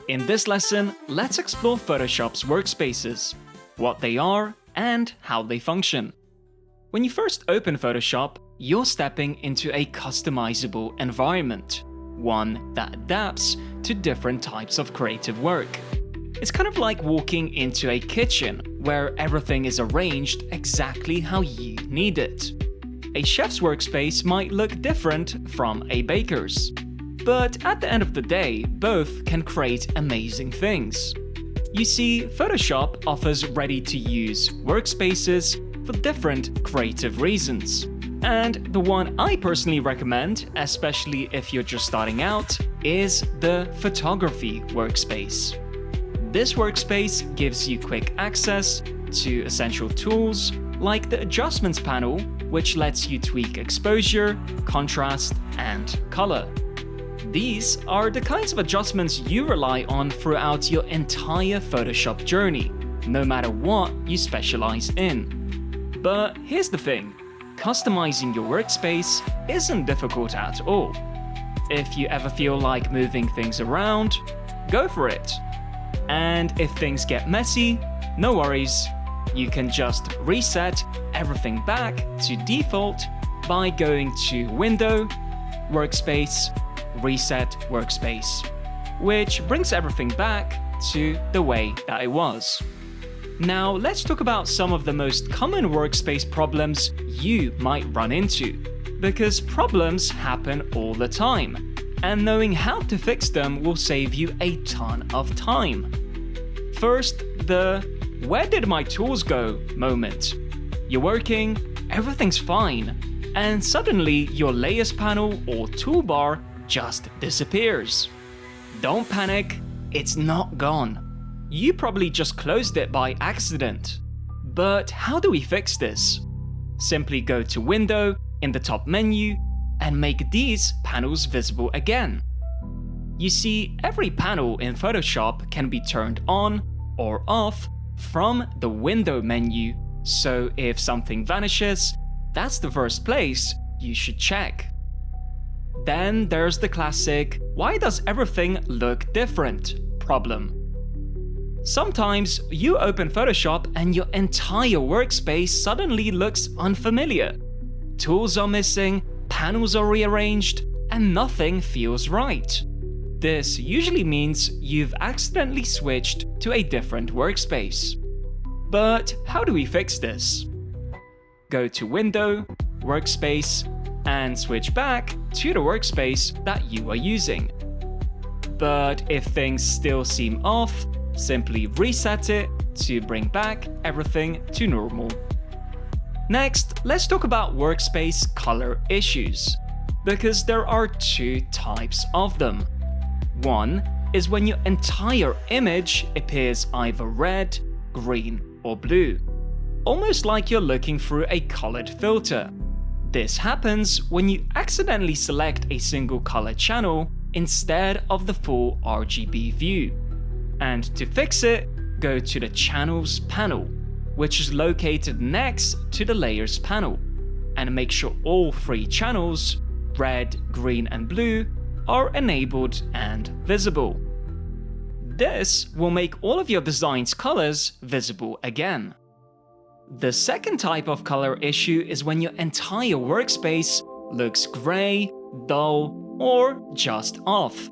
In this lesson, let's explore Photoshop's workspaces, what they are and how they function. When you first open Photoshop, you're stepping into a customizable environment, one that adapts to different types of creative work. It's kind of like walking into a kitchen where everything is arranged exactly how you need it. A chef's workspace might look different from a baker's. But at the end of the day, both can create amazing things. You see, Photoshop offers ready-to-use workspaces for different creative reasons. And the one I personally recommend, especially if you're just starting out, is the Photography Workspace. This workspace gives you quick access to essential tools like the Adjustments panel, which lets you tweak exposure, contrast, and color. These are the kinds of adjustments you rely on throughout your entire Photoshop journey, no matter what you specialize in. But here's the thing, customizing your workspace isn't difficult at all. If you ever feel like moving things around, go for it. And if things get messy, no worries, you can just reset everything back to default by going to Window, Workspace, Reset Workspace, which brings everything back to the way that it was. Now let's talk about some of the most common workspace problems you might run into, because problems happen all the time, and knowing how to fix them will save you a ton of time. First, the "where did my tools go" moment. You're working, everything's fine, and suddenly your Layers panel or toolbar just disappears. Don't panic, it's not gone. You probably just closed it by accident. But how do we fix this? Simply go to Window in the top menu and make these panels visible again. You see, every panel in Photoshop can be turned on or off from the Window menu, so if something vanishes, that's the first place you should check. Then there's the classic "why does everything look different" problem. Sometimes you open Photoshop and your entire workspace suddenly looks unfamiliar. Tools are missing, panels are rearranged, and nothing feels right. This usually means you've accidentally switched to a different workspace. But how do we fix this? Go to Window, Workspace, and switch back to the workspace that you are using. But if things still seem off, simply reset it to bring back everything to normal. Next, let's talk about workspace color issues, because there are two types of them. One is when your entire image appears either red, green, or blue, almost like you're looking through a colored filter. This happens when you accidentally select a single color channel instead of the full RGB view. And to fix it, go to the Channels panel, which is located next to the Layers panel, and make sure all three channels, red, green, and blue, are enabled and visible. This will make all of your design's colors visible again. The second type of color issue is when your entire workspace looks gray, dull, or just off.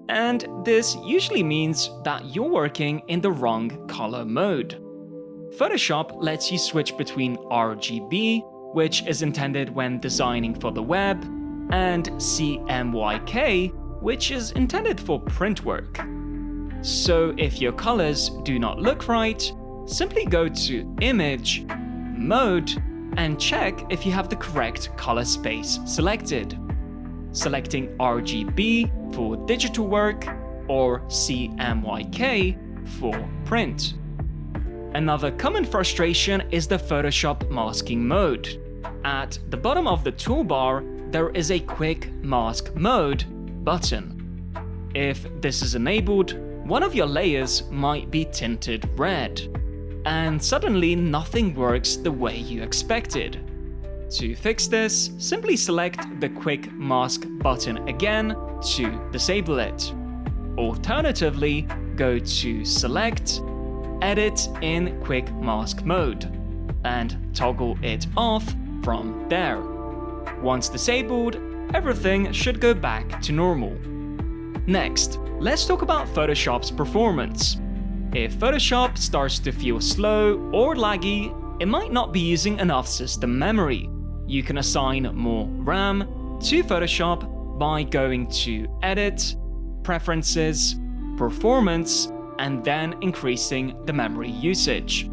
And this usually means that you're working in the wrong color mode. Photoshop lets you switch between RGB, which is intended when designing for the web, and CMYK, which is intended for print work. So if your colors do not look right, simply go to Image, Mode, and check if you have the correct color space selected. Selecting RGB for digital work or CMYK for print. Another common frustration is the Photoshop masking mode. At the bottom of the toolbar, there is a Quick Mask Mode button. If this is enabled, one of your layers might be tinted red, and suddenly nothing works the way you expected. To fix this, simply select the Quick Mask button again to disable it. Alternatively, go to Select, Edit in Quick Mask Mode, and toggle it off from there. Once disabled, everything should go back to normal. Next, let's talk about Photoshop's performance. If Photoshop starts to feel slow or laggy, it might not be using enough system memory. You can assign more RAM to Photoshop by going to Edit, Preferences, Performance, and then increasing the memory usage.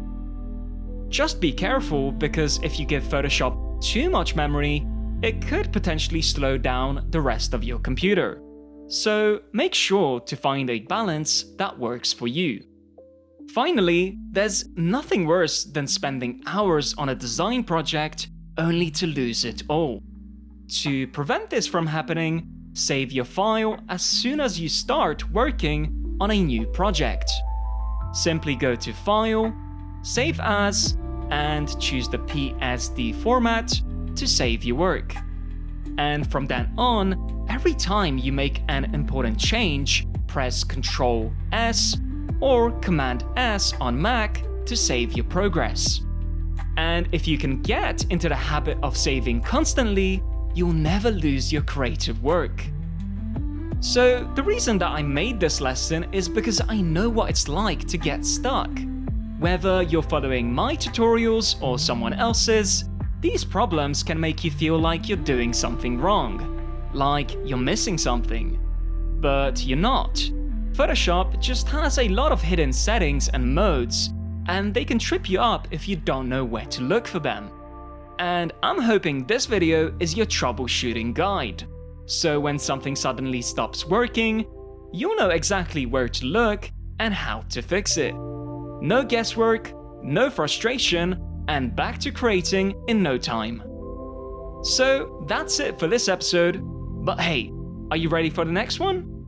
Just be careful, because if you give Photoshop too much memory, it could potentially slow down the rest of your computer. So make sure to find a balance that works for you. Finally, there's nothing worse than spending hours on a design project only to lose it all. To prevent this from happening, save your file as soon as you start working on a new project. Simply go to File, Save As, and choose the PSD format to save your work. And from then on, every time you make an important change, press Ctrl S or Command S on Mac to save your progress. And if you can get into the habit of saving constantly, you'll never lose your creative work. So the reason that I made this lesson is because I know what it's like to get stuck. Whether you're following my tutorials or someone else's, these problems can make you feel like you're doing something wrong, like you're missing something. But you're not. Photoshop just has a lot of hidden settings and modes, and they can trip you up if you don't know where to look for them. And I'm hoping this video is your troubleshooting guide. So when something suddenly stops working, you'll know exactly where to look and how to fix it. No guesswork, no frustration, and back to creating in no time. So that's it for this episode, but hey, are you ready for the next one?